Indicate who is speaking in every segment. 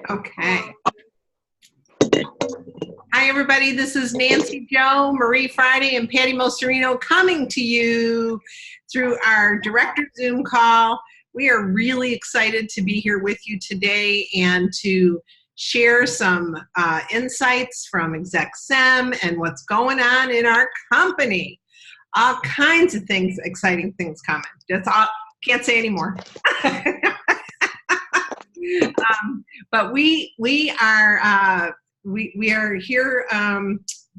Speaker 1: Okay. Hi, everybody. This is Nancy Joe, Marie Friday, and Patty Moserino coming to you through our director Zoom call. We are really excited to be here with you today and to share some insights from ExecSem and what's going on in our company. All kinds of things, exciting things coming. That's all. Can't say anymore. But we are here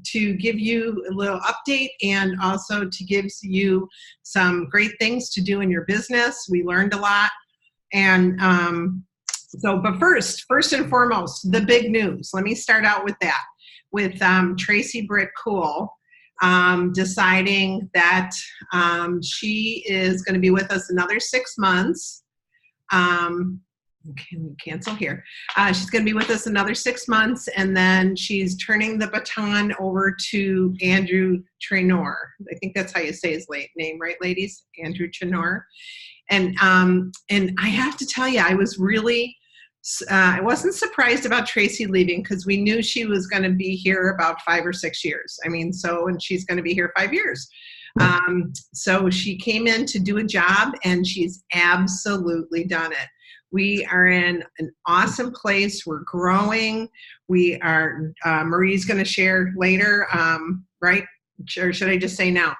Speaker 1: to give you a little update and also to give you some great things to do in your business. We learned a lot, and but first and foremost, the big news. Let me start out with that, with Tracy Britt Cool deciding that she is going to be with us another 6 months. Can we cancel here? She's going to be with us another 6 months, and then she's turning the baton over to Andrew Traynor. I think that's how you say his name, right, ladies? Andrew Traynor. And I have to tell you, I was really, I wasn't surprised about Tracy leaving because we knew she was going to be here about 5 or 6 years. I mean, and she's going to be here 5 years. So she came in to do a job, and she's absolutely done it. We are in an awesome place. We're growing. We are, Marie's going to share later, right? Or should I just say now?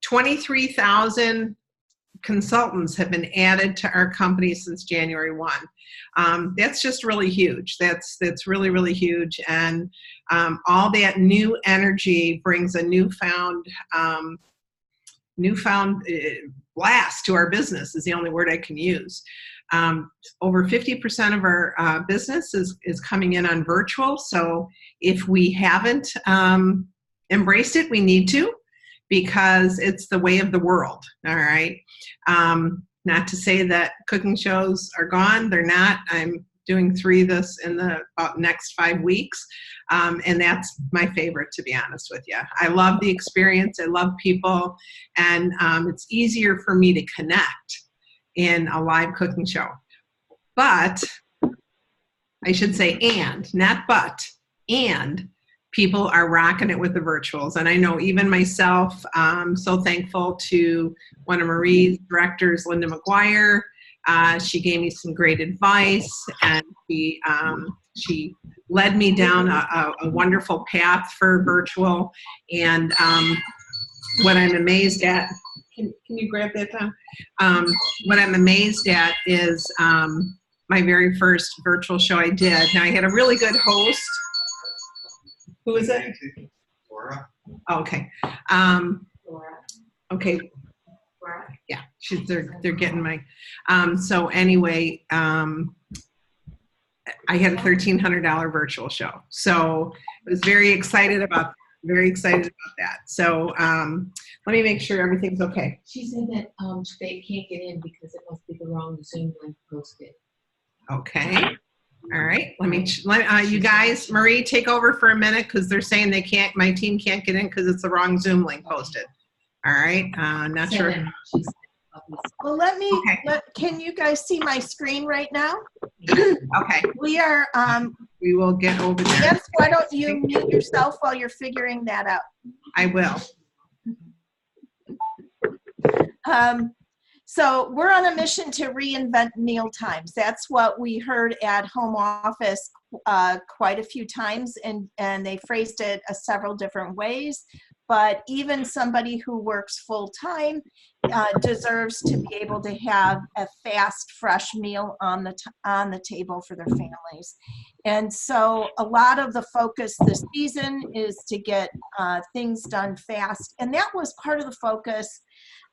Speaker 1: 23,000 consultants have been added to our company since January 1. That's just really huge. That's really, really huge. And all that new energy brings a newfound blast to our business, is the only word I can use. Over 50% of our business is coming in on virtual. So if we haven't embraced it, we need to, because it's the way of the world. All right. Not to say that cooking shows are gone. They're not. I'm doing 3 in the next 5 weeks. And that's my favorite, to be honest with you. I love the experience. I love people. And it's easier for me to connect in a live cooking show. But I should say and people are rocking it with the virtuals. And I know even myself, I'm so thankful to one of Marie's directors, Linda McGuire. She gave me some great advice, and she led me down a wonderful path for virtual. And what I'm amazed at, can you grab that down? What I'm amazed at is my very first virtual show I did. Now, I had a really good host. Who is it?
Speaker 2: Laura.
Speaker 1: Oh, okay. Okay. Yeah, they're getting my. So anyway, I had a $1,300 virtual show. So I was very excited about that. So let me make sure everything's okay.
Speaker 3: She said that they can't get in because it must be the wrong Zoom link posted.
Speaker 1: Okay. All right. Let you guys, Marie, take over for a minute, because they're saying my team can't get in because it's the wrong Zoom link posted. All right. Not sure.
Speaker 4: Well, can you guys see my screen right now?
Speaker 1: Okay.
Speaker 4: We are.
Speaker 1: We will get over there.
Speaker 4: Yes. Why don't you mute yourself while you're figuring that out?
Speaker 1: I will.
Speaker 4: So we're on a mission to reinvent meal times. That's what we heard at home office quite a few times, and they phrased it several different ways. But even somebody who works full time deserves to be able to have a fast, fresh meal on the table for their families. And so a lot of the focus this season is to get things done fast, and that was part of the focus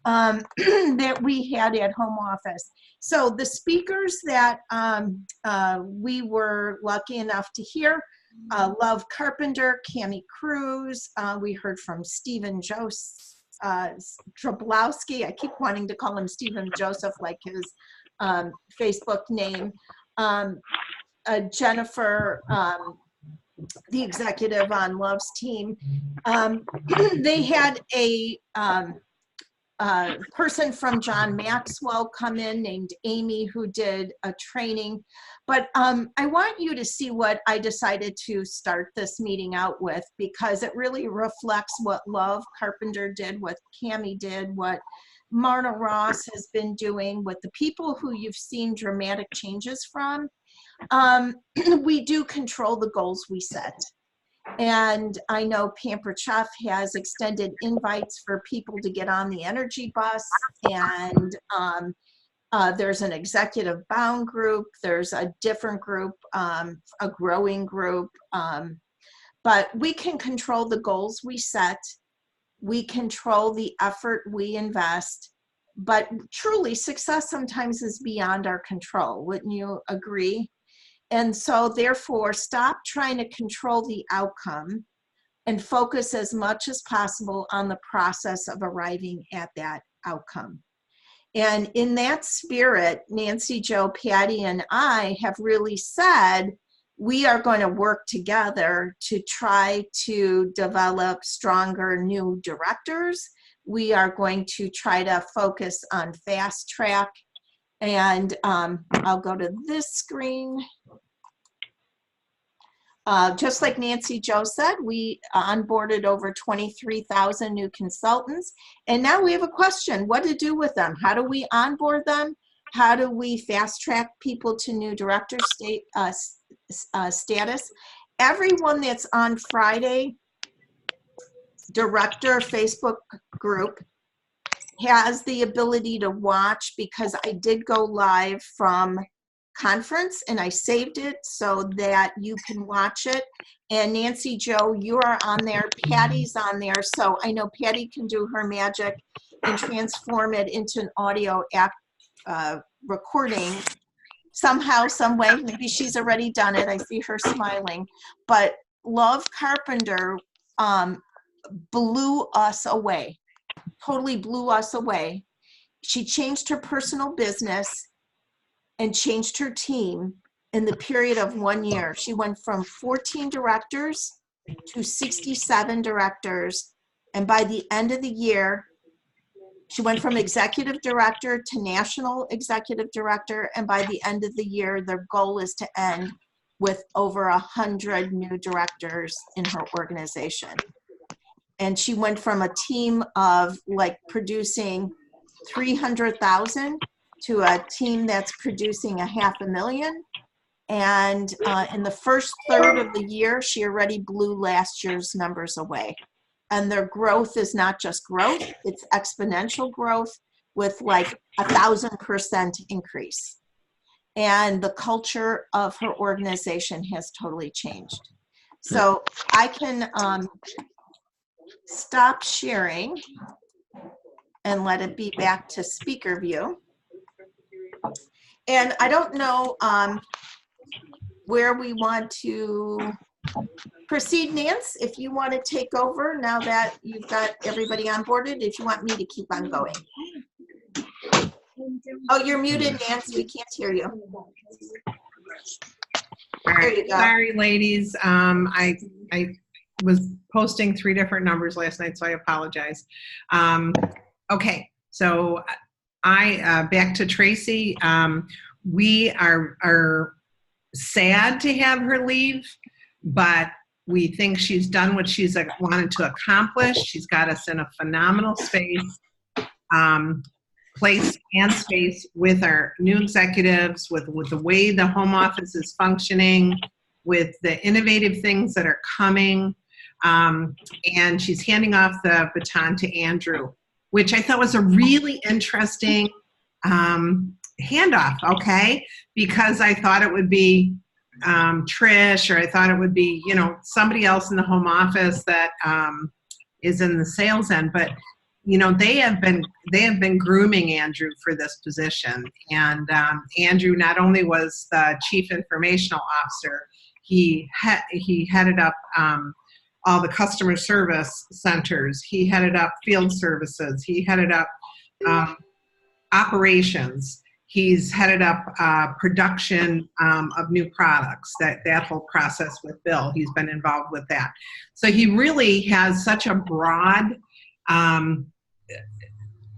Speaker 4: that we had at home office. So the speakers that we were lucky enough to hear, Love Carpenter, Cami Cruz, we heard from Stephen Droblowski. I keep wanting to call him Stephen Joseph, like his Facebook name. Jennifer, the executive on Love's team. They had person from John Maxwell come in named Amy, who did a training. But I want you to see what I decided to start this meeting out with, because it really reflects what Love Carpenter did, what Cammie did, what Marna Ross has been doing, with the people who you've seen dramatic changes from. We do control the goals we set. And I know Pampered Chef has extended invites for people to get on the energy bus, and there's an executive bound group, there's a different group, a growing group, but we can control the goals we set, we control the effort we invest, but truly success sometimes is beyond our control. Wouldn't you agree? And so therefore, stop trying to control the outcome and focus as much as possible on the process of arriving at that outcome. And in that spirit, Nancy, Jo, Patty, and I have really said, we are going to work together to try to develop stronger new directors. We are going to try to focus on fast track. And I'll go to this screen. Just like Nancy Jo said, we onboarded over 23,000 new consultants. And now we have a question, what to do with them? How do we onboard them? How do we fast track people to new director status? Everyone that's on Friday director Facebook group has the ability to watch, because I did go live from conference and I saved it so that you can watch it. And Nancy Jo, you are on there, Patty's on there, so I know Patty can do her magic and transform it into an audio app recording somehow, some way. Maybe she's already done it, I see her smiling. But Love Carpenter blew us away, totally blew us away. She changed her personal business and changed her team in the period of 1 year. She went from 14 directors to 67 directors. And by the end of the year, she went from executive director to national executive director. And by the end of the year, their goal is to end with over 100 new directors in her organization. And she went from a team of like producing 300,000 to a team that's producing 500,000. And in the first third of the year, she already blew last year's numbers away. And their growth is not just growth, it's exponential growth with like 1,000% increase. And the culture of her organization has totally changed. So I can stop sharing and let it be back to speaker view. And I don't know where we want to proceed. Nance, if you want to take over now that you've got everybody onboarded, if you want me to keep on going. Oh, you're muted, Nance. We can't hear you.
Speaker 1: All right.
Speaker 4: You go.
Speaker 1: Sorry, ladies. I was posting 3 different numbers last night, so I apologize. Okay, so back to Tracy. We are sad to have her leave, but we think she's done what she's wanted to accomplish. She's got us in a phenomenal place and space with our new executives, with the way the home office is functioning, with the innovative things that are coming. And she's handing off the baton to Andrew, which I thought was a really interesting handoff, okay? Because I thought it would be Trish, or I thought it would be, somebody else in the home office that is in the sales end. But, they have been grooming Andrew for this position. And Andrew not only was the chief informational officer, he headed up all the customer service centers. He headed up field services. He headed up operations. He's headed up production of new products, that whole process with Bill. He's been involved with that. So he really has such a broad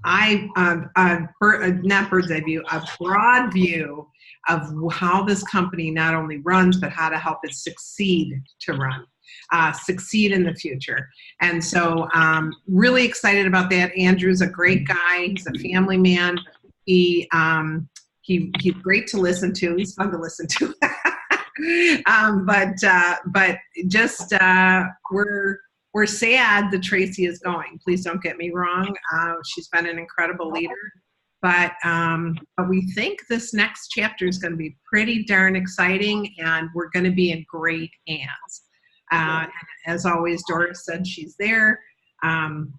Speaker 1: not bird's eye view, a broad view of how this company not only runs, but how to help it succeed to run, succeed in the future. And so really excited about that. Andrew's a great guy. He's a family man. He's great to listen to. He's fun to listen to. But just we're sad that Tracy is going. Please don't get me wrong. She's been an incredible leader, but we think this next chapter is going to be pretty darn exciting, and we're going to be in great hands. As always, Doris said she's there. And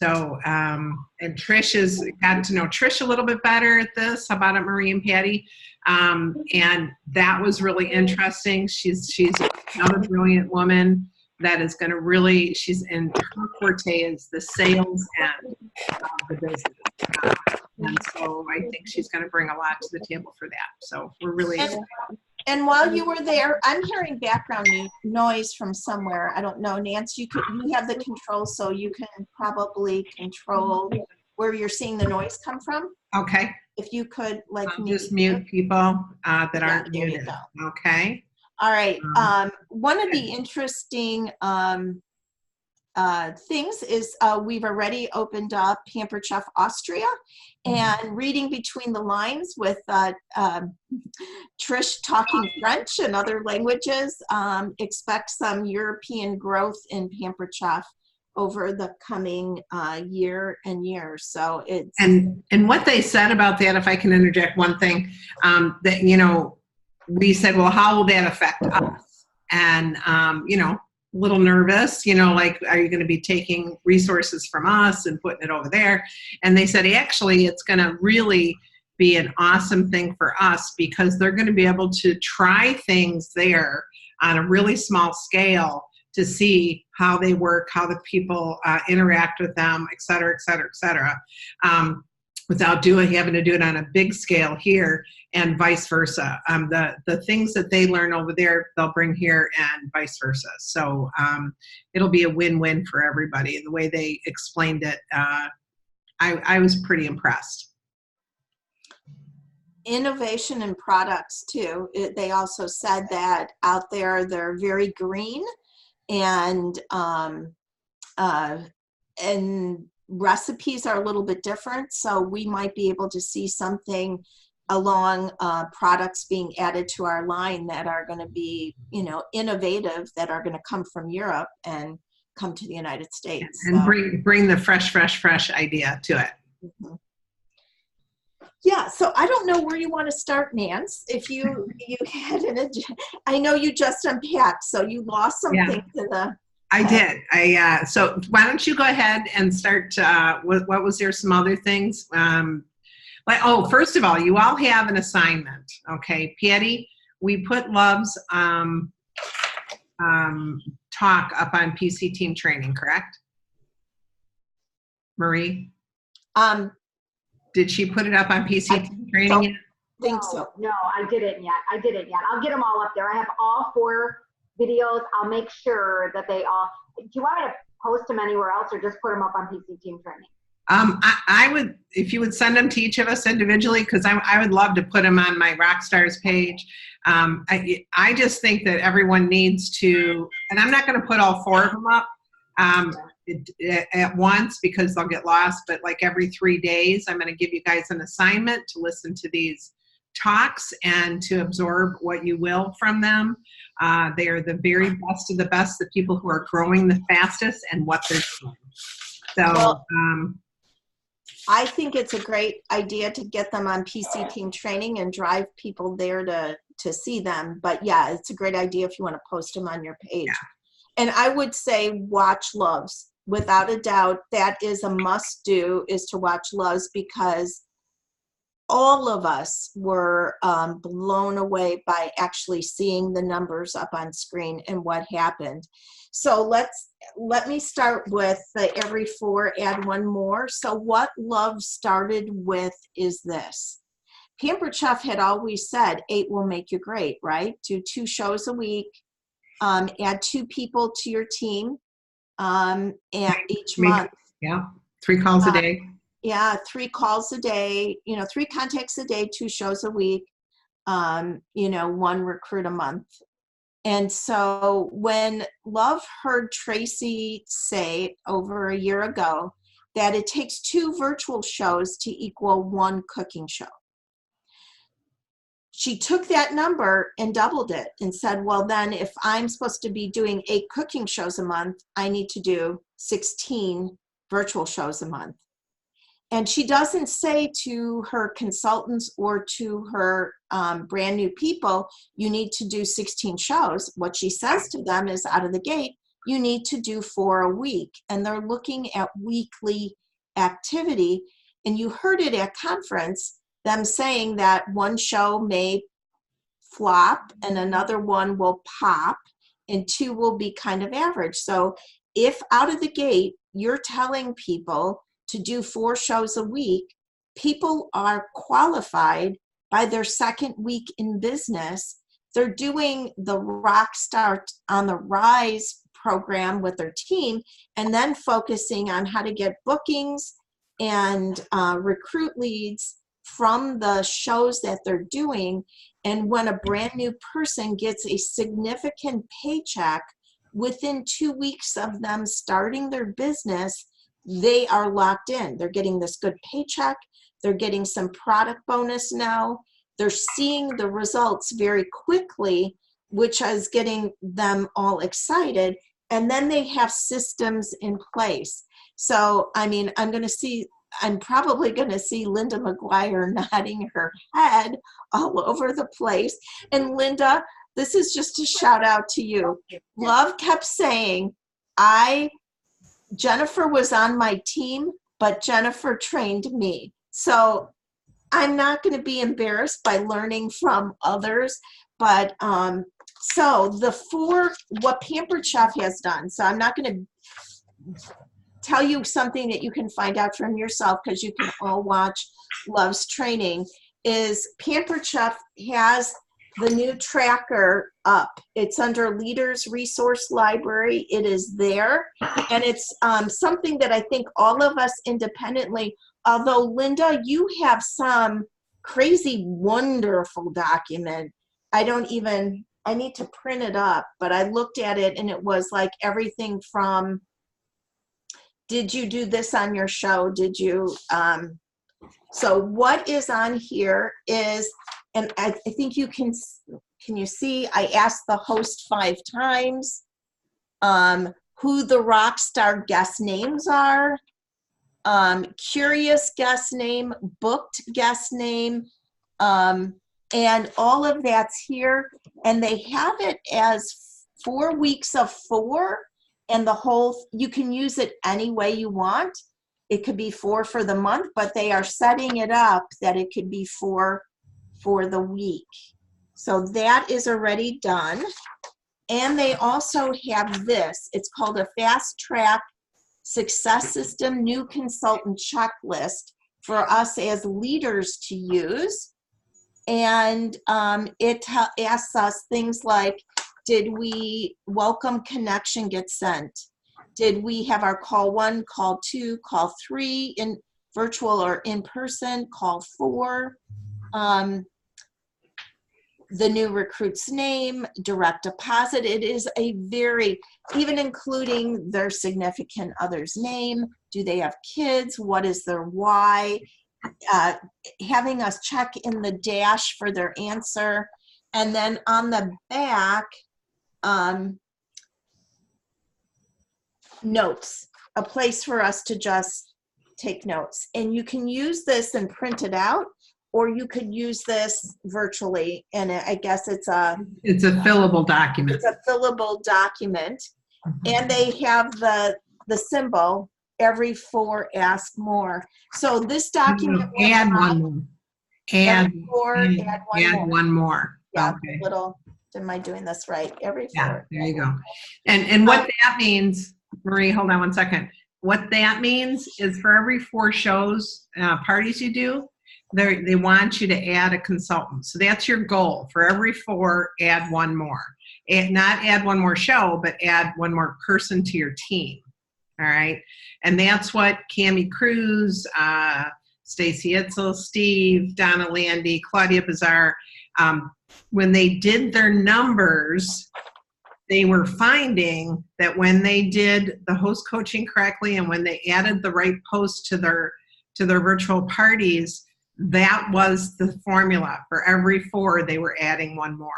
Speaker 1: Trish has gotten to know Trish a little bit better at this. How about it, Marie and Patty? And that was really interesting. She's another brilliant woman that is going to really, her forte is the sales end of the business. And so I think she's going to bring a lot to the table for that. So we're really excited.
Speaker 4: And while you were there, I'm hearing background noise from somewhere. I don't know, Nancy, you have the control, so you can probably control where you're seeing the noise come from.
Speaker 1: Okay.
Speaker 4: If you could,
Speaker 1: just mute people that aren't muted. Okay.
Speaker 4: All right. One of the interesting things is we've already opened up Pampered Chef Austria, and reading between the lines with Trish talking French and other languages, expect some European growth in Pampered Chef over the coming year and years. So it's
Speaker 1: and what they said about that, if I can interject one thing, that we said, well, how will that affect us? And a little nervous, like, are you going to be taking resources from us and putting it over there? And they said, actually, it's going to really be an awesome thing for us, because they're going to be able to try things there on a really small scale to see how they work, how the people interact with them, et cetera, et cetera, et cetera, without having to do it on a big scale here, and vice versa. The things that they learn over there, they'll bring here, and vice versa. So it'll be a win-win for everybody. The way they explained it, I was pretty impressed.
Speaker 4: Innovation in products too. They also said that out there they're very green, and recipes are a little bit different. So we might be able to see something along products being added to our line that are going to be, innovative, that are going to come from Europe and come to the United States.
Speaker 1: And bring the fresh idea to it.
Speaker 4: Mm-hmm. Yeah, so I don't know where you want to start, Nance. If you had I know you just unpacked, so you lost something to the.
Speaker 1: I did. So why don't you go ahead and start? What was there? Some other things. First of all, you all have an assignment. Okay, Patty, we put Love's talk up on PC Team Training, correct? Marie. Did she put it up on PC Team Training yet?
Speaker 4: Think so.
Speaker 2: No, I didn't yet. I'll get them all up there. I have all 4 videos. I'll make sure that they all. Do you want me to post them anywhere else, or just put them up on PC Team Training?
Speaker 1: I would, if you would send them to each of us individually, because I would love to put them on my Rockstars page. I just think that everyone needs to, and I'm not going to put all 4 of them up at once, because they'll get lost, but like every 3 days, I'm going to give you guys an assignment to listen to these talks and to absorb what you will from them. They are the very best of the best, the people who are growing the fastest and what they're doing. So,
Speaker 4: I think it's a great idea to get them on PC Team Training and drive people there to see them. But yeah, it's a great idea if you want to post them on your page. Yeah. And I would say watch Loves. Without a doubt, that is a must do, is to watch Loves, because all of us were blown away by actually seeing the numbers up on screen and what happened. So let me start with the every 4 add 1 more. So what Love started with is this. Pampered Chef had always said 8 will make you great, right? Do 2 shows a week, add 2 people to your team, and each month.
Speaker 1: Yeah, 3 calls a day.
Speaker 4: Yeah, 3 calls a day, 3 contacts a day, 2 shows a week, 1 recruit a month. And so when Love heard Tracy say over a year ago that it takes 2 virtual shows to equal 1 cooking show, she took that number and doubled it and said, well, then if I'm supposed to be doing 8 cooking shows a month, I need to do 16 virtual shows a month. And she doesn't say to her consultants or to her brand new people, you need to do 16 shows. What she says to them is out of the gate, you need to do 4 a week. And they're looking at weekly activity. And you heard it at conference, them saying that 1 show may flop and another one will pop and 2 will be kind of average. So if out of the gate, you're telling people to do 4 shows a week, people are qualified by their second week in business. They're doing the Rockstar on the Rise program with their team and then focusing on how to get bookings and recruit leads from the shows that they're doing. And when a brand new person gets a significant paycheck within 2 weeks of them starting their business, they are locked in. They're getting this good paycheck. They're getting some product bonus now. They're seeing the results very quickly, which is getting them all excited. And then they have systems in place. So, I mean, I'm probably going to see Linda McGuire nodding her head all over the place. And Linda, this is just a shout out to you. Love kept saying, Jennifer was on my team, but Jennifer trained me. So I'm not going to be embarrassed by learning from others. But so what Pampered Chef has done, so I'm not going to tell you something that you can find out from yourself because you can all watch Love's training, is Pampered Chef has the new tracker up. It's under Leaders Resource Library. It is there. And it's something that I think all of us independently, although Linda, you have some crazy, wonderful document. I need to print it up, but I looked at it and it was like everything from, did you do this on your show? Did you, so what is on here is, and I think you can you see, I asked the host 5 times who the rock star guest names are, curious guest name, booked guest name, and all of that's here. And they have it as 4 weeks of 4, and you can use it any way you want. It could be 4 for the month, but they are setting it up that it could be 4 for the week. So that is already done. And they also have this. It's called a Fast Track Success System New Consultant Checklist for us as leaders to use. And it asks us things like, did we welcome connection get sent? Did we have our call 1, call 2, call 3 in virtual or in person, call 4? The new recruit's name, direct deposit. It is a very, even including their significant other's name. Do they have kids? What is their why? Having us check in the dash for their answer. And then on the back, notes, a place for us to just take notes. And you can use this and print it out, or you could use this virtually. And I guess it's a
Speaker 1: fillable document.
Speaker 4: It's a fillable document. And they have the symbol, every 4 ask more. So this document will
Speaker 1: add
Speaker 4: have
Speaker 1: 1 more. Add
Speaker 4: 4, add
Speaker 1: 1 more.
Speaker 4: Yeah,
Speaker 1: okay.
Speaker 4: Am I doing this right? Every 4.
Speaker 1: Yeah, there you go. And what that means, Marie, hold on one second. What that means is for every 4 shows, parties you do, they want you to add a consultant. So that's your goal. For every 4, add 1 more. Not add 1 more show, but add 1 more person to your team. All right. And that's what Cami Cruz, Stacy Itzel, Steve, Donna Landy, Claudia Bazar, when they did their numbers, they were finding that when they did the host coaching correctly and when they added the right post to their virtual parties, that was the formula. For every 4, they were adding 1 more.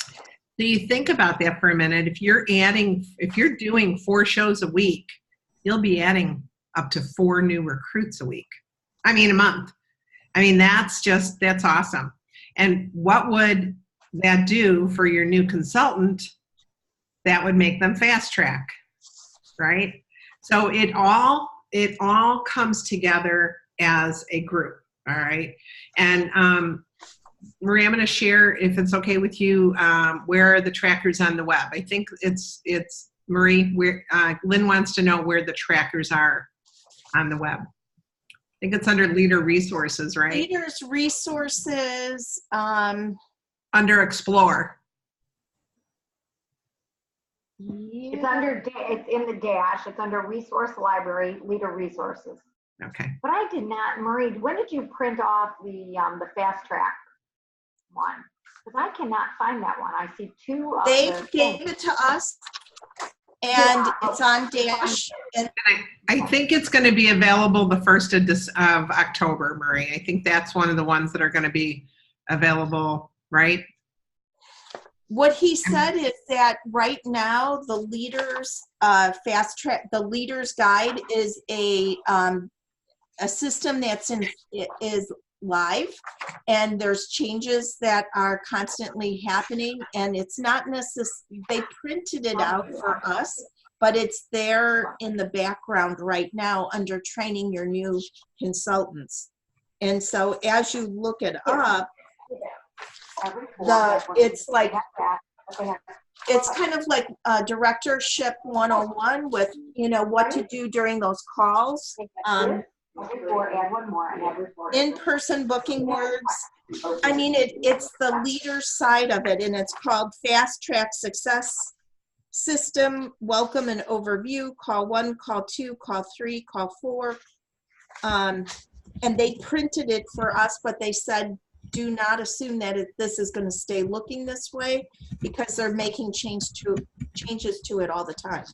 Speaker 1: So you think about that for a minute. If you're doing 4 shows a week, you'll be adding up to 4 new recruits a month. That's awesome. And what would that do for your new consultant? That would make them fast track, right? So it all comes together as a group, all right? And Marie, I'm going to share, if it's okay with you, where are the trackers on the web? I think it's Marie, where Lynn wants to know where the trackers are on the web. I think it's under Leader Resources, right?
Speaker 4: Leaders Resources.
Speaker 1: Under Explore.
Speaker 2: It's
Speaker 4: Yeah.
Speaker 2: it's in the dash. It's under Resource Library, Leader Resources.
Speaker 1: Okay.
Speaker 2: But I did not, Marie, when did you print off the fast track one? Because I cannot find that one. I see 2 of
Speaker 4: They
Speaker 2: the
Speaker 4: gave
Speaker 2: things.
Speaker 4: it to us, and
Speaker 2: Yeah.
Speaker 4: it's on Dash. And
Speaker 1: I think it's going to be available the 1st of October, Marie. I think that's one of the ones that are going to be available, right?
Speaker 4: what he said is that right now the leaders fast track, the leaders guide is a system that's is live, and there's changes that are constantly happening, and it's not necessarily, they printed it out for us, but it's there in the background right now under training your new consultants. And so as you look it up, it's like, it's kind of like directorship 101 with, you know, what to do during those calls.
Speaker 2: Add one more and every 4.
Speaker 4: In-person booking words. I mean, it's the leader side of it, and it's called Fast Track Success System, Welcome and Overview, Call 1, Call 2, Call 3, Call 4. And they printed it for us, but they said, do not assume that this is going to stay looking this way, because they're making changes to it all the time.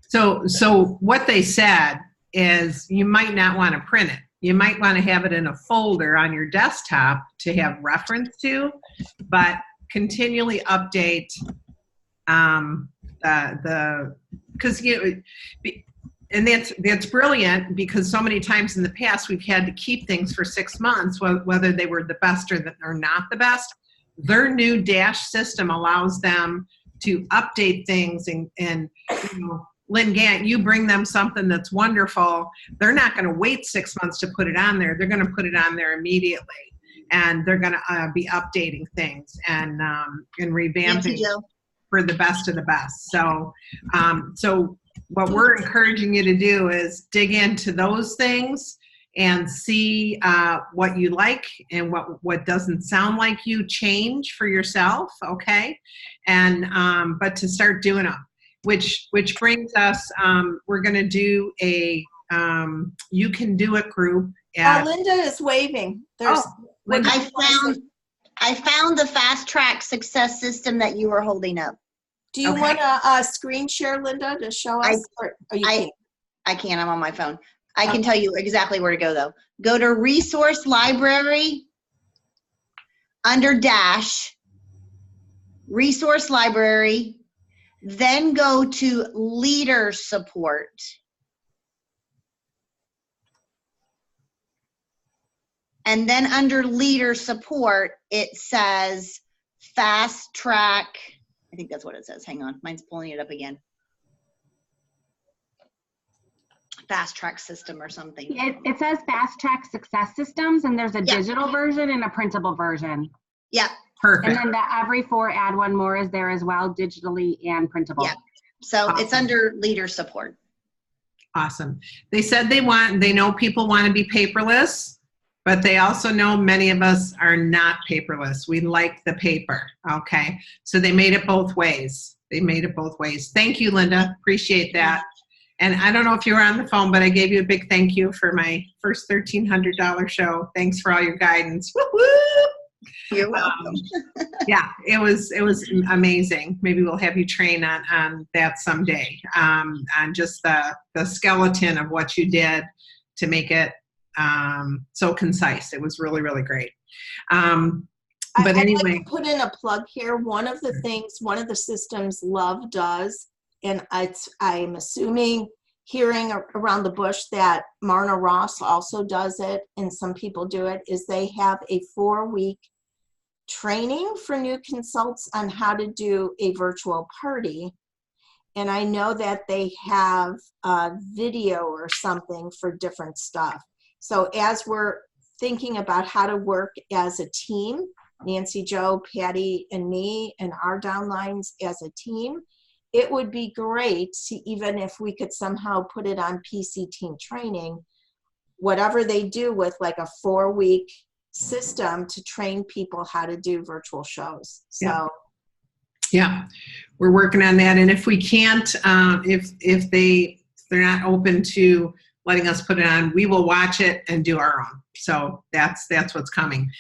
Speaker 1: So what they said is you might not want to print it. You might want to have it in a folder on your desktop to have reference to, but continually update because and that's brilliant, because so many times in the past we've had to keep things for 6 months, whether they were the best or not the best. Their new Dash system allows them to update things, and you know, Lynn Gant, you bring them something that's wonderful, they're not going to wait 6 months to put it on there. They're going to put it on there immediately, and they're going to be updating things and revamping for the best of the best. So, so what we're encouraging you to do is dig into those things and see what you like and what doesn't sound like you, change for yourself, okay? And but to start doing them. Which brings us, we're going to do a You Can Do It group.
Speaker 4: Linda is waving. There's.
Speaker 1: Linda.
Speaker 5: I found the Fast Track Success System that you were holding up.
Speaker 4: Do you want to screen share, Linda, to show us?
Speaker 5: I can't. I'm on my phone. I can tell you exactly where to go, though. Go to Resource Library under Dash, Resource Library. Then go to Leader Support. And then under Leader Support, it says Fast Track. I think that's what it says. Hang on. Mine's pulling it up again. Fast Track System or something.
Speaker 6: It says Fast Track Success Systems, and there's a digital version and a printable version.
Speaker 5: Yeah.
Speaker 1: Perfect.
Speaker 6: And then the every 4 add one more is there as well, digitally and printable.
Speaker 5: Yeah. So it's under Leader Support.
Speaker 1: Awesome. They said they know people want to be paperless, but they also know many of us are not paperless. We like the paper, okay? So they made it both ways. Thank you, Linda. Appreciate that. And I don't know if you were on the phone, but I gave you a big thank you for my first $1,300 show. Thanks for all your guidance. Woo-hoo!
Speaker 5: You're welcome.
Speaker 1: Yeah, it was amazing. Maybe we'll have you train on that someday, on just the skeleton of what you did to make it so concise. It was really, really great. But
Speaker 4: I'd
Speaker 1: anyway,
Speaker 4: like to put in a plug here. One of the systems Love does, and I'm assuming, hearing around the bush that Marna Ross also does it, and some people do it, is they have a 4-week training for new consults on how to do a virtual party. And I know that they have a video or something for different stuff. So as we're thinking about how to work as a team, Nancy, Joe, Patty, and me, and our downlines as a team, it would be great to, even if we could somehow put it on PC Team Training, whatever they do with like a 4-week system to train people how to do virtual shows. So
Speaker 1: yeah, we're working on that. And if we can't, if they're not open to letting us put it on, we will watch it and do our own. So that's what's coming.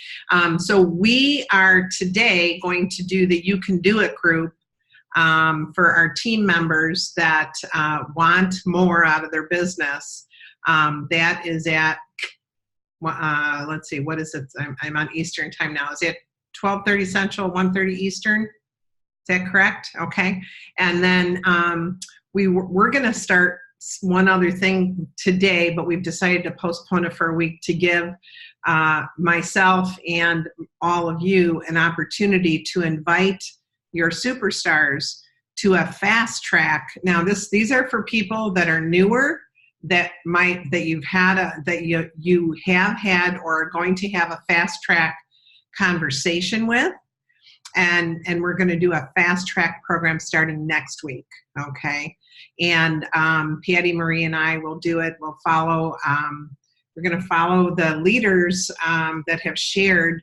Speaker 1: So we are today going to do the You Can Do It group for our team members that want more out of their business. That is at, let's see, what is it? I'm on Eastern time now. Is it 12:30 Central, 1:30 Eastern? Is that correct? Okay. And then we're going to start one other thing today, but we've decided to postpone it for a week to give myself and all of you an opportunity to invite your superstars to a fast track. Now, these are for people that are newer, that you have had or are going to have a fast track conversation with. And we're going to do a fast track program starting next week. Okay. And Patty Marie and I will do it. We'll follow, we're going to follow the leaders that have shared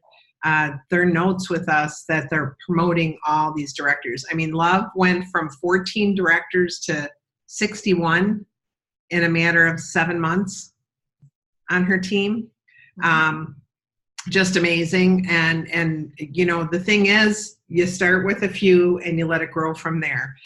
Speaker 1: their notes with us that they're promoting all these directors. I mean, Love went from 14 directors to 61 in a matter of 7 months on her team. Just amazing. And you know, the thing is, you start with a few and you let it grow from there.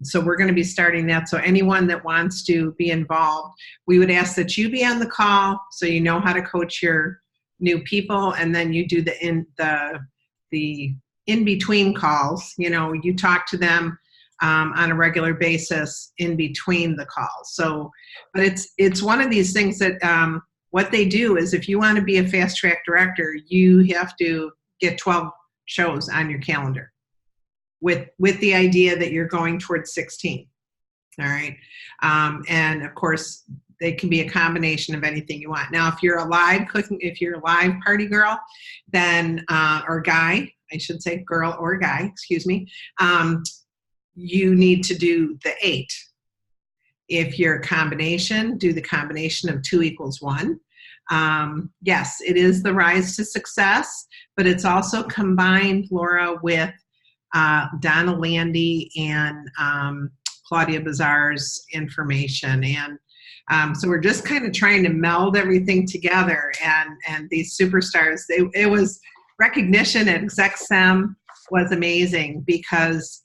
Speaker 1: So we're going to be starting that. So anyone that wants to be involved, we would ask that you be on the call so you know how to coach your new people, and then you do the in-between calls. You know, you talk to them on a regular basis in between the calls. So, but it's one of these things that what they do is, if you want to be a fast track director, you have to get 12 shows on your calendar with the idea that you're going towards 16. All right. And of course, they can be a combination of anything you want. Now, if you're a live party girl, then, or guy, I should say girl or guy, excuse me, you need to do the 8. If you're a combination, do the combination of 2 = 1. Yes, it is the Rise to Success, but it's also combined, Laura, with Donna Landy and Claudia Bazar's information. And so we're just kind of trying to meld everything together. And these superstars, it was recognition at ExecSem was amazing, because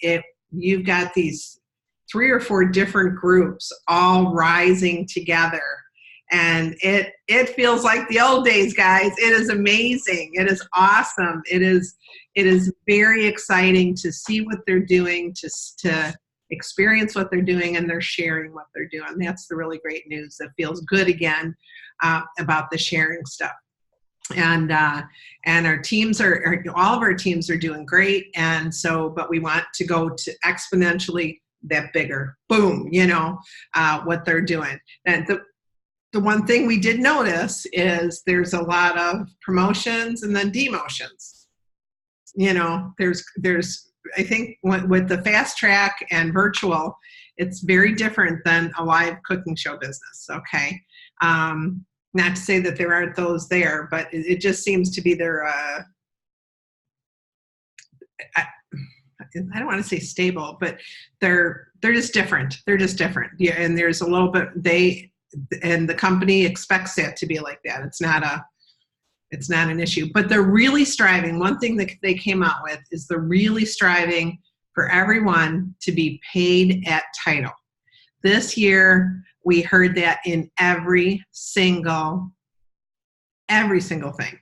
Speaker 1: you've got these 3 or 4 different groups all rising together. And it feels like the old days, guys. It is amazing. It is awesome. It is very exciting to see what they're doing, to experience what they're doing, and they're sharing what they're doing. That's the really great news. That feels good again about the sharing stuff. And our teams all of our teams are doing great. And so, but we want to go to exponentially that bigger, boom, you know, what they're doing. And the one thing we did notice is there's a lot of promotions and then demotions. You know, there's I think with the fast track and virtual, it's very different than a live cooking show business. Okay. Not to say that there aren't those there, but it just seems to be I don't want to say stable, but they're just different. They're just different. Yeah, and there's a little bit and the company expects that to be like that. It's not an issue, but they're really striving. One thing that they came out with is they're really striving for everyone to be paid at title. This year, we heard that in every single thing.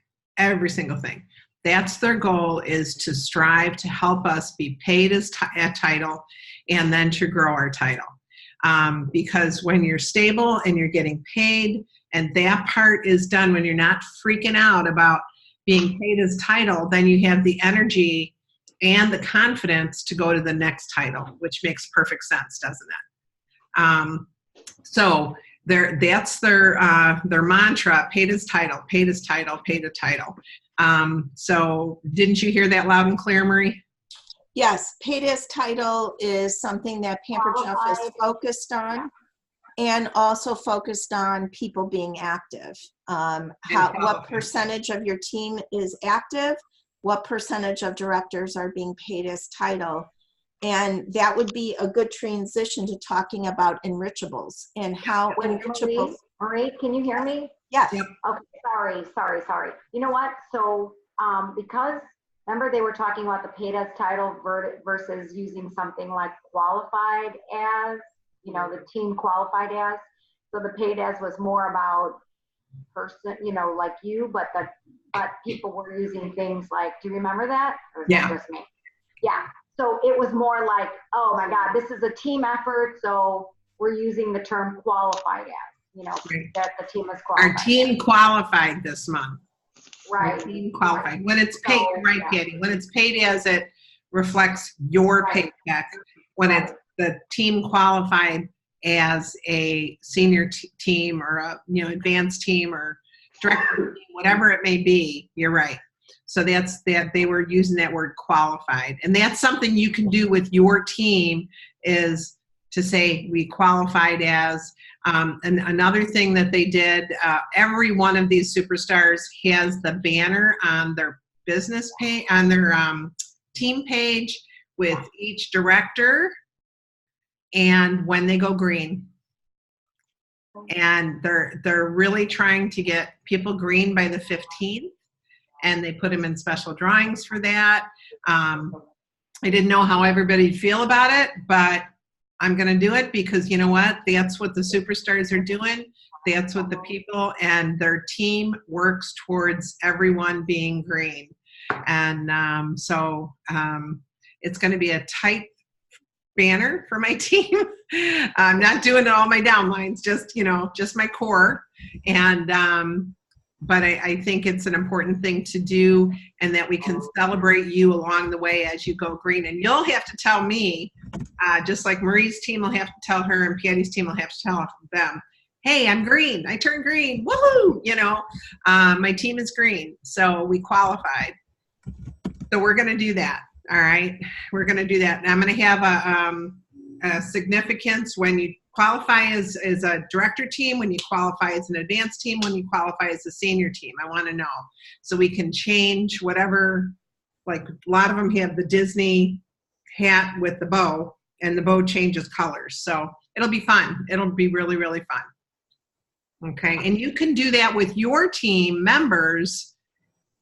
Speaker 1: That's their goal, is to strive to help us be paid at title and then to grow our title. Because when you're stable and you're getting paid and that part is done, when you're not freaking out about being paid as title, then you have the energy and the confidence to go to the next title, which makes perfect sense, doesn't it? So that's their mantra: paid as title, paid as title, paid as title. So didn't you hear that loud and clear, Marie?
Speaker 4: Yes, paid as title is something that Pampered Chef is focused on, and also focused on people being active. What percentage of your team is active? What percentage of directors are being paid as title? And that would be a good transition to talking about enrichables and how enrichables.
Speaker 2: Marie, can you hear me?
Speaker 4: Yes.
Speaker 1: Yep.
Speaker 2: Okay, sorry. You know what? So, because remember they were talking about the paid as title versus using something like qualified as, the team qualified as. So the paid as was more about person, like you, but people were using things like, do you remember that? Or is that just me? Yeah. So it was more like, oh my God, this is a team effort. So we're using the term qualified as,
Speaker 1: right.
Speaker 2: That the team is qualified.
Speaker 1: Our team qualified this month.
Speaker 2: Right.
Speaker 1: Our team qualified.
Speaker 2: Right.
Speaker 1: When it's paid,
Speaker 2: So,
Speaker 1: right,
Speaker 2: yeah.
Speaker 1: Patty? When it's paid as, it reflects your
Speaker 2: Right.
Speaker 1: paycheck. When it's the team qualified as a senior team or a advanced team or director team, whatever it may be, you're right. So that's that. They were using that word qualified, and that's something you can do with your team, is to say we qualified as. And another thing that they did, every one of these superstars has the banner on their business page, on their team page, with each director and when they go green. And they're really trying to get people green by the 15th, and they put them in special drawings for that. I didn't know how everybody'd feel about it, but I'm going to do it because you know what? That's what the superstars are doing. That's what the people and their team works towards, everyone being green. And so it's going to be a tight banner for my team. I'm not doing it all my downlines, just my core. And but I think it's an important thing to do, and that we can celebrate you along the way as you go green. And you'll have to tell me, just like Marie's team will have to tell her, and Patty's team will have to tell them, hey, I'm green. I turned green. Woohoo! My team is green. So we qualified. So we're going to do that. All right. We're going to do that. And I'm going to have a significance when you qualify as a director team, when you qualify as an advanced team, when you qualify as a senior team. I want to know. So we can change whatever, like a lot of them have the Disney hat with the bow, and the bow changes colors. So it'll be fun. It'll be really, really fun. Okay. And you can do that with your team members,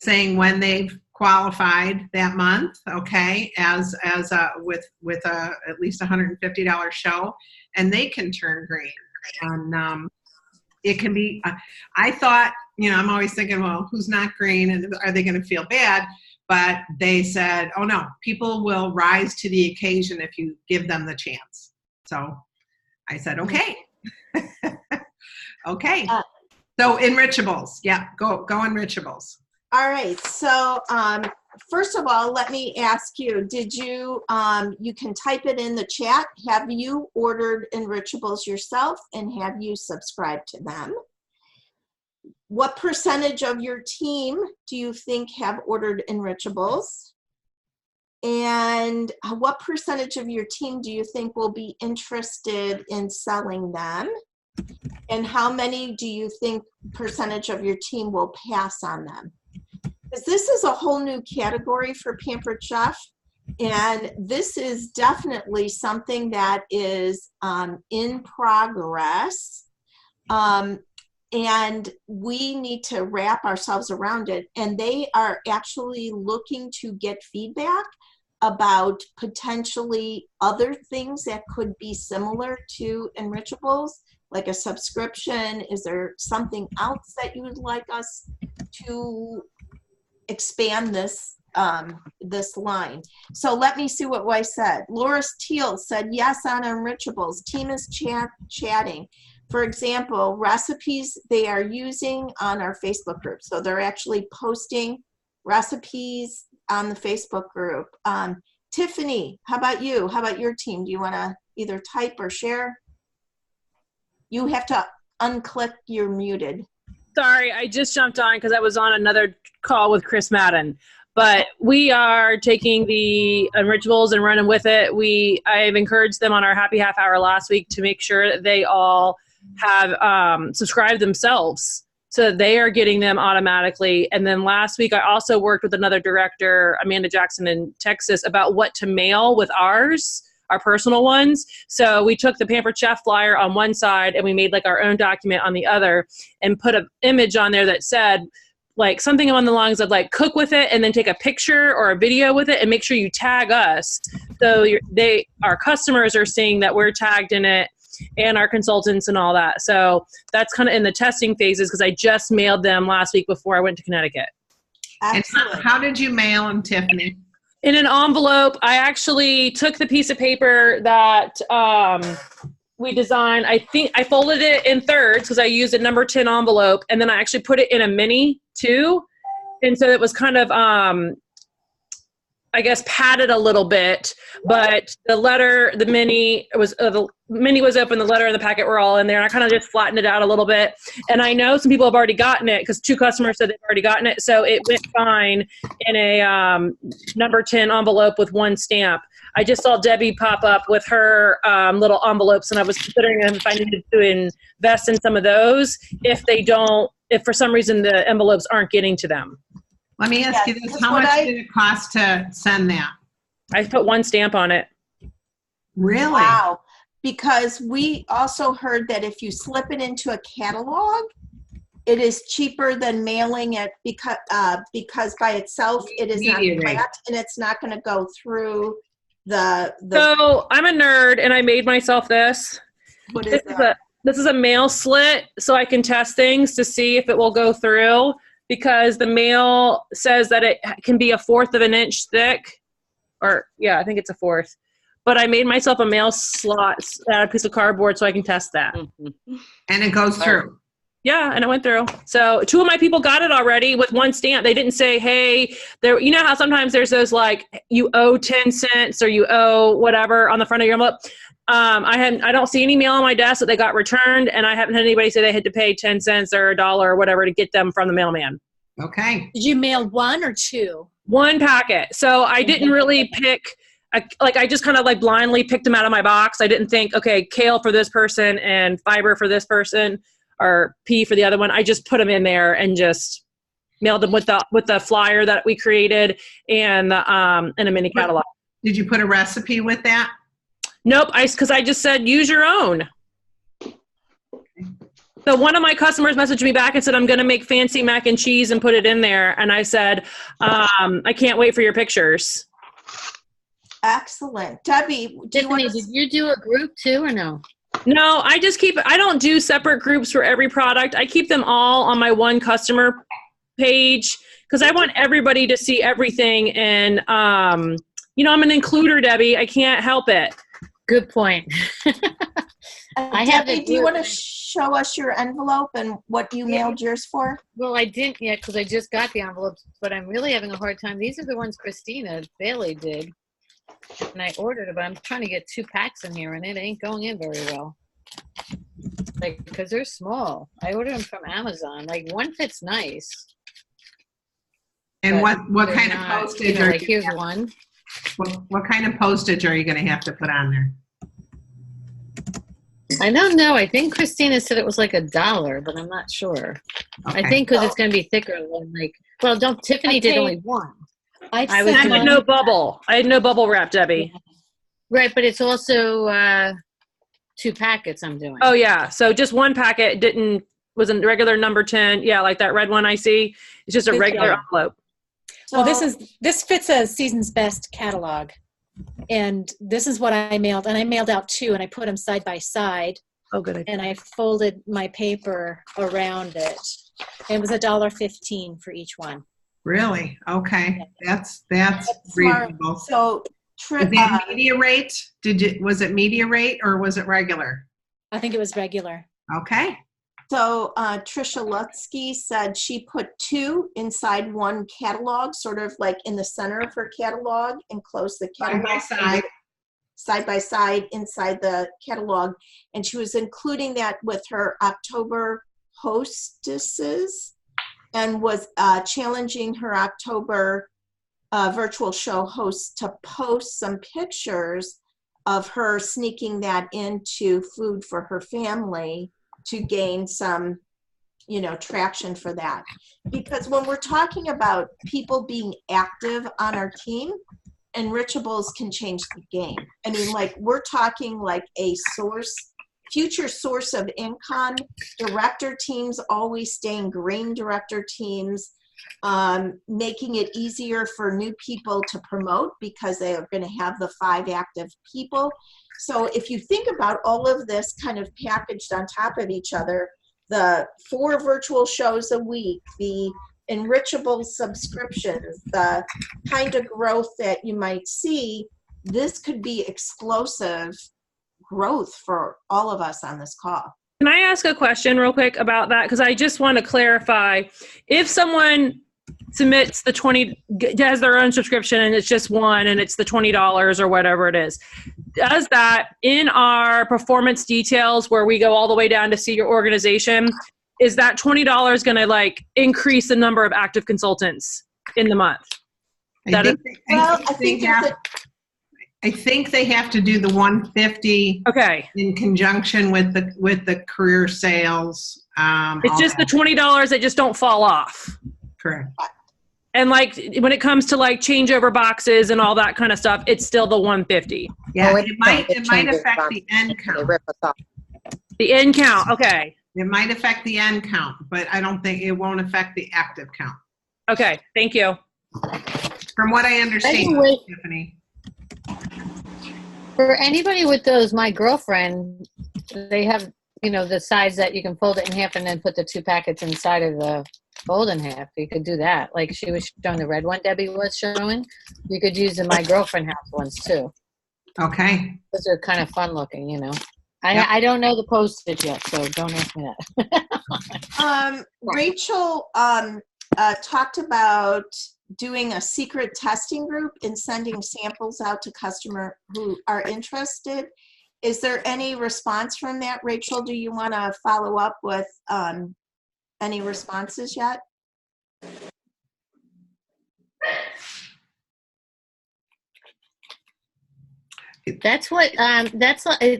Speaker 1: saying when they've qualified that month, okay, as with a at least $150 show, and they can turn green. And it can be, I thought, I'm always thinking, well, who's not green, and are they going to feel bad? But they said, oh no, people will rise to the occasion if you give them the chance. So I said, okay. Okay. So enrichables, yeah, go enrichables.
Speaker 4: All right, so first of all, let me ask you, did you, you can type it in the chat, have you ordered enrichables yourself, and have you subscribed to them? What percentage of your team do you think have ordered enrichables? And what percentage of your team do you think will be interested in selling them? And how many do you think percentage of your team will pass on them? Because this is a whole new category for Pampered Chef, And this is definitely something that is in progress. And we need to wrap ourselves around it. And they are actually looking to get feedback about potentially other things that could be similar to Enrichables, like a subscription. Is there something else that you would like us to expand this this line? So let me see what I said. Laura Teal said yes on Enrichables. Team is chatting. For example, recipes they are using on our Facebook group. So they're actually posting recipes on the Facebook group. Tiffany, how about you? How about your team? Do you want to either type or share? You have to unclick, you're muted.
Speaker 7: Sorry, I just jumped on because I was on another call with Chris Madden. But we are taking the Enrichables and running with it. I've encouraged them on our Happy Half Hour last week to make sure that they all have subscribed themselves. So they are getting them automatically. And then last week, I also worked with another director, Amanda Jackson in Texas, about what to mail with ours, our personal ones. So we took the Pampered Chef flyer on one side and we made like our own document on the other and put an image on there that said like something along the lines of like cook with it and then take a picture or a video with it and make sure you tag us. So our customers are seeing that we're tagged in it and our consultants and all that. So that's kind of in the testing phases because I just mailed them last week before I went to Connecticut.
Speaker 4: Excellent.
Speaker 1: And how did you mail them, Tiffany?
Speaker 7: In an envelope. I actually took the piece of paper that we designed. I think I folded it in thirds because I used a number 10 envelope, and then I actually put it in a mini too. And so it was kind of, I guess, padded a little bit, but the mini was open, the letter and the packet were all in there, and I kind of just flattened it out a little bit. And I know some people have already gotten it because 2 customers said they've already gotten it, so it went fine in a number 10 envelope with 1 stamp. I just saw Debbie pop up with her little envelopes, and I was considering if I needed to invest in some of those if for some reason the envelopes aren't getting to them.
Speaker 1: Let me ask you this. How much did it cost to send that?
Speaker 7: I put 1 stamp on it.
Speaker 1: Really?
Speaker 4: Wow. Because we also heard that if you slip it into a catalog, it is cheaper than mailing it because by itself it is not flat and it's not going to go through the.
Speaker 7: So I'm a nerd and I made myself this.
Speaker 4: What is that?
Speaker 7: This is a mail slit so I can test things to see if it will go through, because the mail says that it can be 1/4 of an inch thick, or yeah, I think it's 1/4. But I made myself a mail slot out of a piece of cardboard so I can test that.
Speaker 1: And it goes through.
Speaker 7: Yeah, and it went through. So 2 of my people got it already with 1 stamp. They didn't say, hey, there. You know how sometimes there's those like you owe 10 cents or you owe whatever on the front of your envelope. I don't see any mail on my desk that they got returned, and I haven't had anybody say they had to pay 10 cents or $1 or whatever to get them from the mailman.
Speaker 1: Okay.
Speaker 8: Did you mail 1 or 2?
Speaker 7: 1 packet. So I didn't really pick. I just kind of like blindly picked them out of my box. I didn't think, okay, kale for this person and fiber for this person, or pea for the other one. I just put them in there and just mailed them with the flyer that we created and a mini catalog.
Speaker 1: Did you put a recipe with that?
Speaker 7: Nope, because I just said use your own. So one of my customers messaged me back and said, I'm going to make fancy mac and cheese and put it in there. And I said, I can't wait for your pictures.
Speaker 4: Excellent. Debbie,
Speaker 8: Tiffany, did you do a group too or no?
Speaker 7: No, I don't do separate groups for every product. I keep them all on my one customer page because I want everybody to see everything. And, I'm an includer, Debbie. I can't help it.
Speaker 8: Good point.
Speaker 4: Debbie, do you want to show us your envelope and what you mailed yours for?
Speaker 8: Well, I didn't yet because I just got the envelopes, but I'm really having a hard time. These are the ones Christina Bailey did. And I ordered it, but I'm trying to get 2 packs in here, and it ain't going in very well. Like, because they're small. I ordered them from Amazon. Like, 1 fits nice.
Speaker 1: And what kind of postage are
Speaker 8: like, here's one.
Speaker 1: What kind of postage are you going to have to put on there?
Speaker 8: I don't know. I think Christina said it was like $1, but I'm not sure.
Speaker 1: Okay.
Speaker 8: I think because it's going to be thicker than Tiffany did only 1.
Speaker 7: I
Speaker 8: was
Speaker 7: had
Speaker 8: doing-
Speaker 7: no bubble. I had no bubble wrap, Debbie.
Speaker 8: Right, but it's also 2 packets I'm doing.
Speaker 7: Oh yeah. So just one packet was a regular number 10. Yeah, like that red one I see. It's just a regular envelope.
Speaker 9: Well, this fits a Season's Best catalog. And this is what I mailed. And I mailed out 2 and I put them side by side.
Speaker 7: Oh, good.
Speaker 9: And I folded my paper around it. And it was $1.15 for each one.
Speaker 1: Really? Okay. That's
Speaker 4: smart.
Speaker 1: reasonable.
Speaker 4: So,
Speaker 1: Is that media rate? Was it media rate or was it regular?
Speaker 9: I think it was regular.
Speaker 1: Okay.
Speaker 4: So Trisha Lutsky said she put 2 inside one catalog, sort of like in the center of her catalog, and closed the catalog side by side inside the catalog. And she was including that with her October hostesses and was challenging her October virtual show hosts to post some pictures of her sneaking that into Food for Her Family to gain some, traction for that. Because when we're talking about people being active on our team, Enrichables can change the game. I mean, like, we're talking like a future source of income. Director teams always staying green director teams, making it easier for new people to promote because they are going to have the 5 active people. So if you think about all of this kind of packaged on top of each other, the 4 virtual shows a week, the enrichable subscriptions, the kind of growth that you might see, this could be explosive growth for all of us on this call.
Speaker 7: Can I ask a question real quick about that? Because I just want to clarify. If someone submits has their own subscription and it's just one and it's the $20 or whatever it is, does that in our performance details where we go all the way down to see your organization, is that $20 going to like increase the number of active consultants in the month?
Speaker 1: I think they have to do the 150.
Speaker 7: Okay.
Speaker 1: In conjunction with the career sales.
Speaker 7: It's just the $20 that just don't fall off.
Speaker 1: Correct.
Speaker 7: And like when it comes to like changeover boxes and all that kind of stuff, it's still the 150.
Speaker 1: Yeah, it might affect the end count.
Speaker 7: The end count, okay.
Speaker 1: It might affect the end count, but I don't think it won't affect the active count.
Speaker 7: Okay, thank you.
Speaker 1: From what I understand,
Speaker 8: Anyway,
Speaker 1: Tiffany.
Speaker 8: For anybody with those, my girlfriend, they have, the size that you can fold it in half and then put the 2 packets inside of the fold in half. You could do that. Like she was showing the red one Debbie was showing. You could use the My Girlfriend House ones too.
Speaker 1: Okay.
Speaker 8: Those are kind of fun looking, I don't know the postage yet, so don't ask me that.
Speaker 4: Rachel talked about doing a secret testing group and sending samples out to customers who are interested. Is there any response from that, Rachel? Do you want to follow up with any responses yet?
Speaker 8: It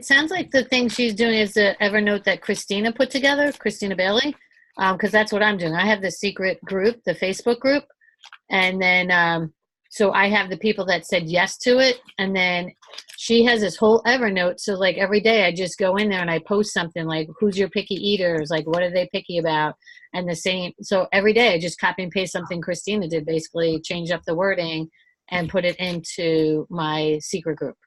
Speaker 8: sounds like the thing she's doing is the Evernote that Christina put together, Christina Bailey, because that's what I'm doing. I have the secret group, the Facebook group, and then so I have the people that said yes to it, and then she has this whole Evernote. So like every day I just go in there and I post something like, who's your picky eaters? Like, what are they picky about? And the same. So every day I just copy and paste something Christina did, basically change up the wording and put it into my secret group.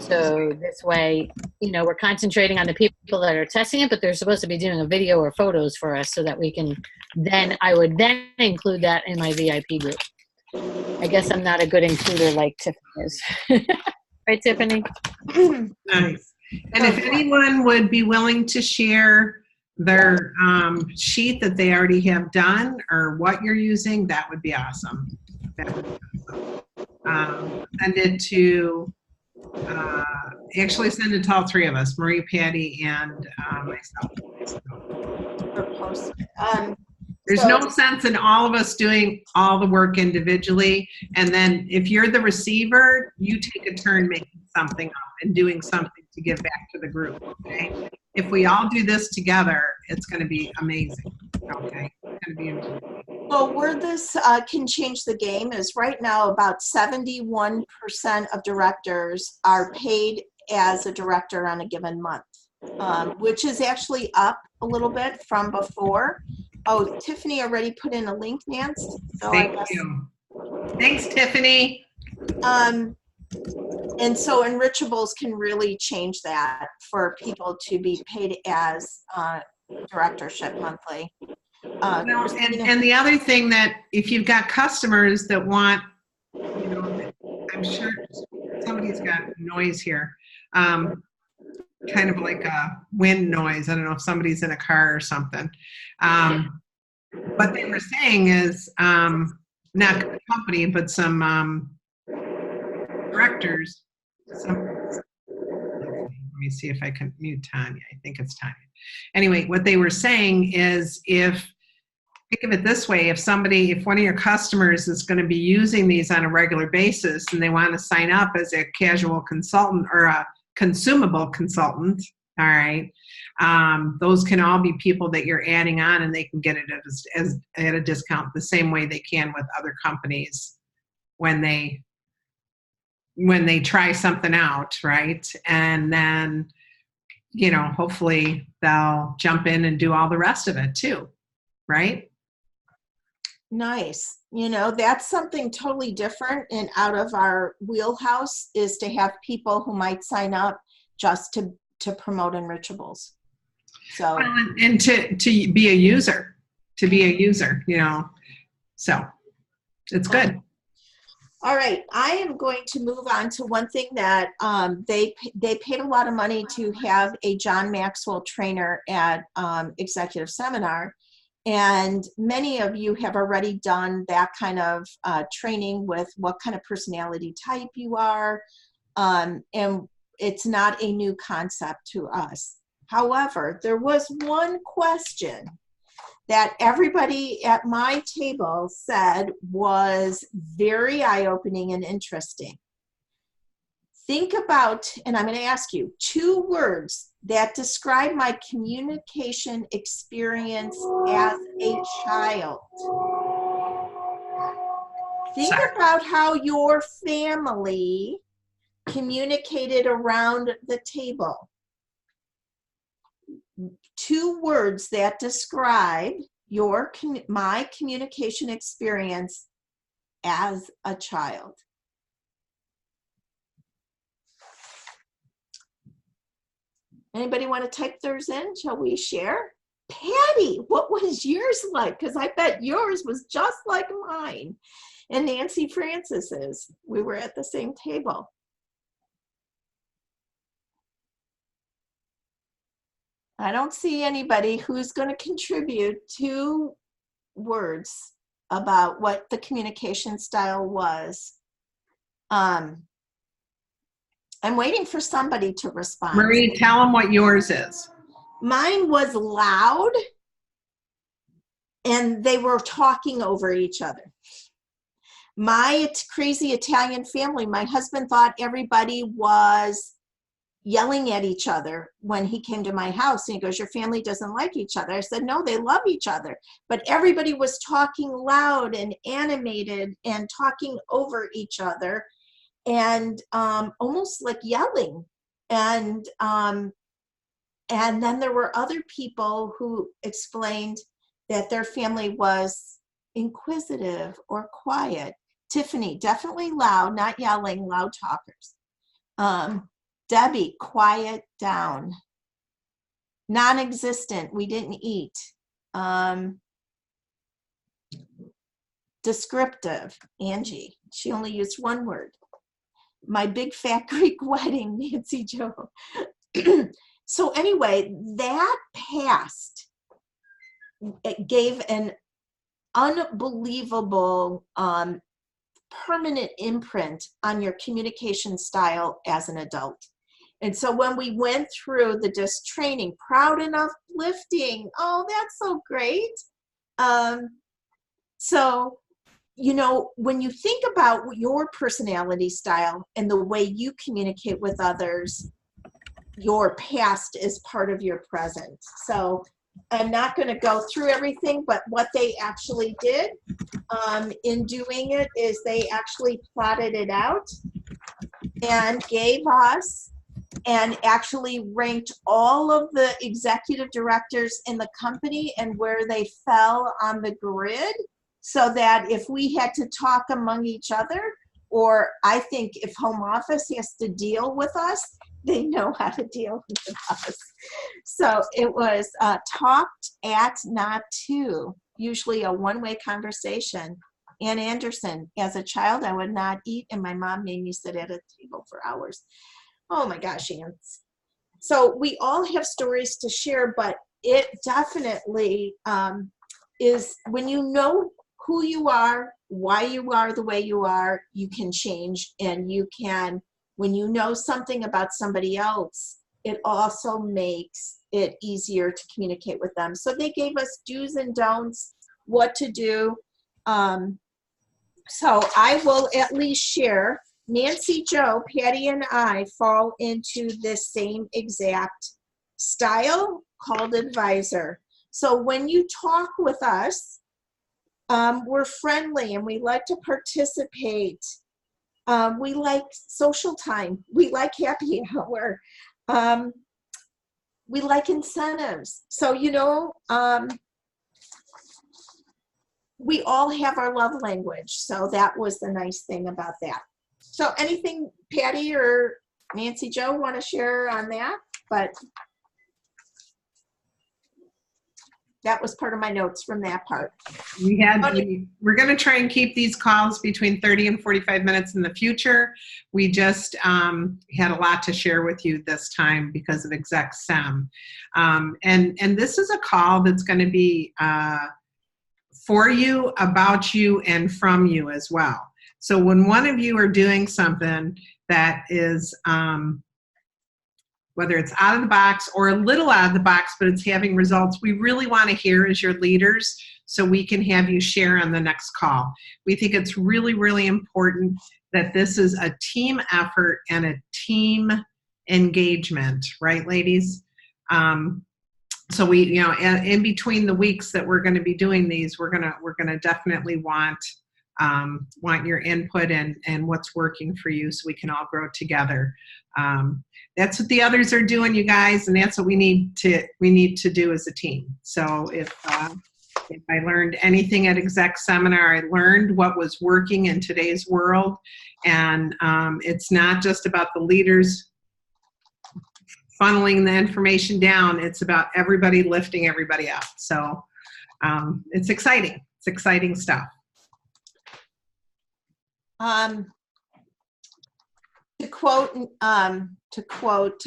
Speaker 8: So this way, we're concentrating on the people that are testing it, but they're supposed to be doing a video or photos for us so that we can I would then include that in my VIP group. I guess I'm not a good includer like Tiffany is. Right, Tiffany?
Speaker 1: Nice. And if anyone would be willing to share their sheet that they already have done or what you're using, that would be awesome. Send it to send it to all 3 of us, Marie, Patty, and myself. There's no sense in all of us doing all the work individually. And then if you're the receiver, you take a turn making something up and doing something to give back to the group, okay? If we all do this together, it's going to be amazing, okay? It's going to be amazing.
Speaker 4: Well, where this can change the game is right now about 71% of directors are paid as a director on a given month, which is actually up a little bit from before. Oh, Tiffany already put in a link, Nance. So
Speaker 1: Thank you. Thanks, Tiffany.
Speaker 4: And so enrichables can really change that for people to be paid as directorship monthly.
Speaker 1: Well, and the other thing that if you've got customers that want, you know, I'm sure somebody's got noise here, kind of like a wind noise. I don't know if somebody's in a car or something. What they were saying is, not the company, but some directors. Let me see if I can mute Tanya. I think it's Tanya. Anyway, what they were saying is, think of it this way, if one of your customers is going to be using these on a regular basis and they want to sign up as a casual consultant or a consumable consultant, all right, those can all be people that you're adding on, and they can get it at a discount the same way they can with other companies when they try something out, right? And then, you know, hopefully they'll jump in and do all the rest of it too, right?
Speaker 4: Nice. You know, that's something totally different and out of our wheelhouse, is to have people who might sign up just to promote enrichables. So,
Speaker 1: well, and to be a user, you know, so it's good.
Speaker 4: All right, I am going to move on to one thing that they paid a lot of money to have a John Maxwell trainer at Executive Seminar. And many of you have already done that kind of training with what kind of personality type you are. And it's not a new concept to us. However, there was one question that everybody at my table said was very eye-opening and interesting. Think about, and I'm going to ask you, 2 words that describe my communication experience as a child. Think about how your family communicated around the table. 2 words that describe my communication experience as a child. Anybody want to type theirs in? Shall we share? Patty, what was yours like? Because I bet yours was just like mine. And Nancy Francis's. We were at the same table. I don't see anybody who's going to contribute 2 words about what the communication style was. I'm waiting for somebody to respond.
Speaker 1: Marie, tell them what yours is.
Speaker 4: Mine was loud, and they were talking over each other. My crazy Italian family, my husband thought everybody was yelling at each other when he came to my house. And he goes, your family doesn't like each other. I said, no, they love each other. But everybody was talking loud and animated and talking over each other. And almost like yelling. And then there were other people who explained that their family was inquisitive or quiet. Tiffany, definitely loud, not yelling, loud talkers. Debbie, quiet down. Non-existent, we didn't eat. Descriptive, Angie, she only used 1 word. My big fat Greek wedding, Nancy Jo. So anyway, that passed. It gave an unbelievable permanent imprint on your communication style as an adult. And so when we went through the DISC training, proud and uplifting, oh, that's so great. So, you know, when you think about your personality style and the way you communicate with others, your past is part of your present. So I'm not going to go through everything, but what they actually did in doing it is they actually plotted it out and gave us and actually ranked all of the executive directors in the company and where they fell on the grid, so that if we had to talk among each other, or I think if home office has to deal with us, they know how to deal with us. So it was talked at, not to, usually a one-way conversation. Ann Anderson, as a child, I would not eat, and my mom made me sit at a table for hours. Oh my gosh, Ann. So we all have stories to share, but it definitely is when you know who you are, why you are the way you are, you can change, and you can, when you know something about somebody else, it also makes it easier to communicate with them. So they gave us do's and don'ts, what to do. So I will at least share. Nancy, Joe, Patty, and I fall into this same exact style called advisor. So when you talk with us, we're friendly and we like to participate. We like social time. We like happy hour. We like incentives. So, you know, we all have our love language. So that was the nice thing about that. So anything Patty or Nancy Joe want to share on that? But that was part of my notes from that part.
Speaker 1: We're going to try and keep these calls between 30 and 45 minutes in the future. We just had a lot to share with you this time because of Exec Sem. And this is a call that's going to be for you, about you, and from you as well. So when one of you are doing something that is, whether it's out of the box or a little out of the box, but it's having results, we really want to hear as your leaders so we can have you share on the next call. We think it's really, really important that this is a team effort and a team engagement, right, ladies? So we, you know, in between the weeks that we're going to be doing these, we're gonna definitely want your input and what's working for you so we can all grow together. That's what the others are doing, you guys, and that's what we need to do as a team. So if I learned anything at Exec Seminar, I learned what was working in today's world, and it's not just about the leaders funneling the information down, it's about everybody lifting everybody up. So it's exciting. It's exciting stuff. To quote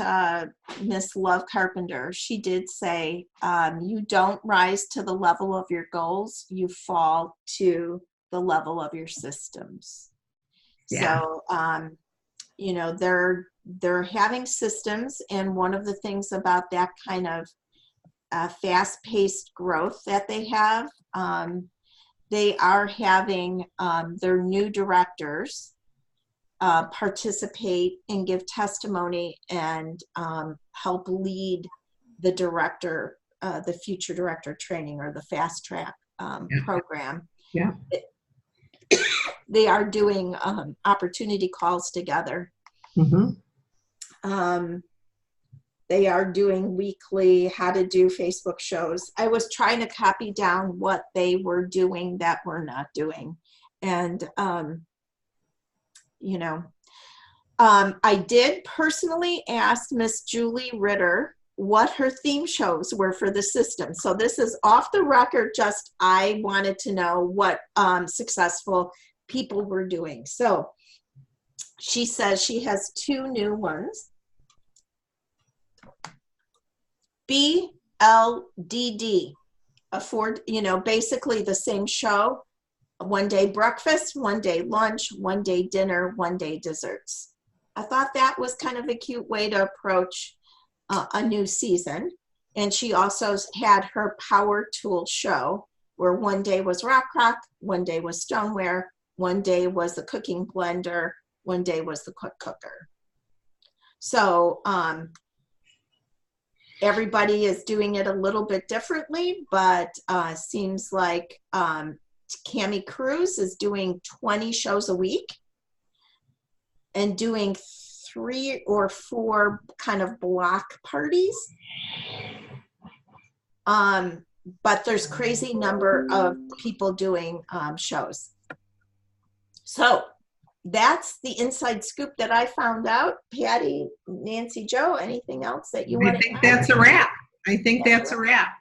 Speaker 1: Miss Love Carpenter, she did say, you don't rise to the level of your goals, you fall to the level of your systems. Yeah. So, you know, they're having systems, and one of the things about that kind of fast-paced growth that they have, they are having their new directors participate and give testimony and help lead the director, the future director training, or the fast track program. Yeah. They are doing opportunity calls together. Mm-hmm. They are doing weekly how to do Facebook shows. I was trying to copy down what they were doing that we're not doing. And you know, I did personally ask Miss Julie Ritter what her theme shows were for the system. So this is off the record, just I wanted to know what successful people were doing. So she says she has 2 new ones. BLDD, you know, basically the same show. One day breakfast, one day lunch, one day dinner, one day desserts. I thought that was kind of a cute way to approach a new season. And she also had her power tool show, where one day was rock, one day was stoneware, one day was the cooking blender, one day was the quick cooker. So
Speaker 4: everybody is doing it a little bit differently, but seems like Cami Cruz is doing 20 shows a week and doing 3 or 4 kind of block parties. But there's crazy number of people doing shows. So that's the inside scoop that I found out. Patty, Nancy, Joe, anything else that you want
Speaker 1: I
Speaker 4: to
Speaker 1: think
Speaker 4: add?
Speaker 1: that's a wrap. I think that's a wrap.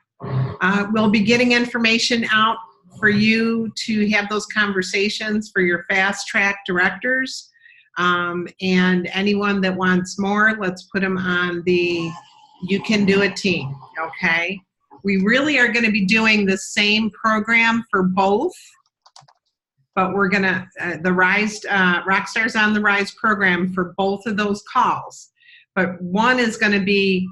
Speaker 1: We'll be getting information out for you to have those conversations for your fast track directors. And anyone that wants more, let's put them on the You Can Do It team, okay? We really are going to be doing the same program for both, but we're going to, the Rise, Rockstars on the Rise program for both of those calls. But one is going to be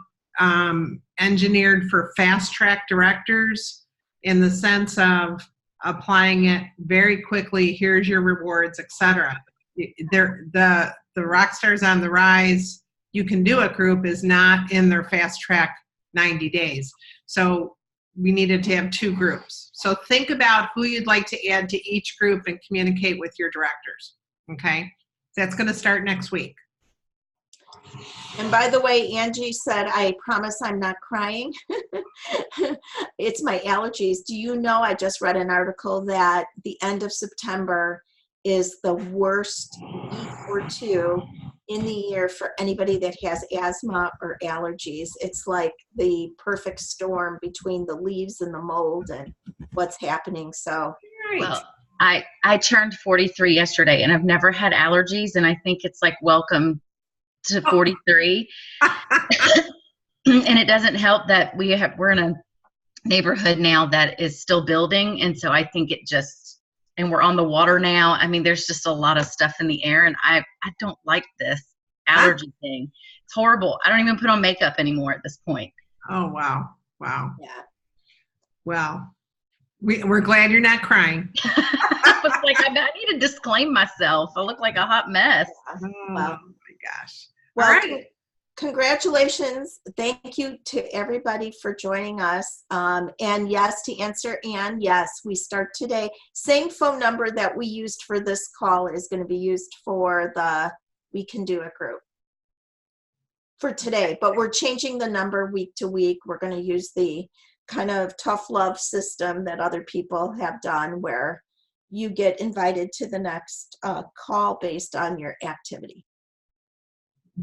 Speaker 1: engineered for fast track directors in the sense of applying it very quickly, here's your rewards, etc. The Rockstars on the Rise You Can Do It group is not in their fast track 90 days. So we needed to have 2 groups. So think about who you'd like to add to each group and communicate with your directors, okay? That's gonna start next week.
Speaker 4: And by the way, Angie said, I promise I'm not crying. It's my allergies. Do you know, I just read an article that the end of September is the worst week or 2 in the year for anybody that has asthma or allergies. It's like the perfect storm between the leaves and the mold and what's happening. So,
Speaker 10: Well, I turned 43 yesterday and I've never had allergies, and I think it's like welcome to 43. And it doesn't help that we're in a neighborhood now that is still building, and so I think it just, and we're on the water now. I mean, there's just a lot of stuff in the air, and I don't like this allergy thing. It's horrible. I don't even put on makeup anymore at this point.
Speaker 1: Oh, wow. Wow.
Speaker 4: yeah.
Speaker 1: Well, we're glad you're not crying.
Speaker 10: I was like, I need to disclaim myself. I look like a hot mess.
Speaker 1: Oh,
Speaker 4: Wow.
Speaker 1: my gosh.
Speaker 4: Well,
Speaker 1: All right.
Speaker 4: congratulations. Thank you to everybody for joining us. And yes, to answer Ann, yes, we start today. Same phone number that we used for this call is going to be used for the We Can Do It group for today, but we're changing the number week to week. We're going to use the kind of tough love system that other people have done where you get invited to the next call based on your activity.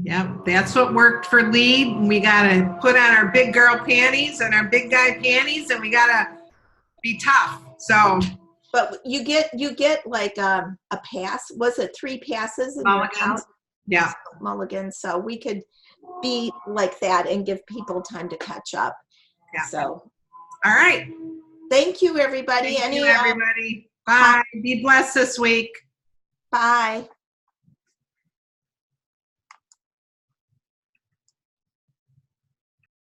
Speaker 1: Yep, that's what worked for Lead. We got to put on our big girl panties and our big guy panties, and we got to be tough. So,
Speaker 4: but you get like a pass. Was it 3 passes in your account?
Speaker 1: mulligans. Yeah.
Speaker 4: Mulligans. So we could be like that and give people time to catch up.
Speaker 1: Yeah.
Speaker 4: So,
Speaker 1: All right.
Speaker 4: thank you, everybody.
Speaker 1: Thank you, everybody. Bye. Be blessed this week.
Speaker 4: Bye.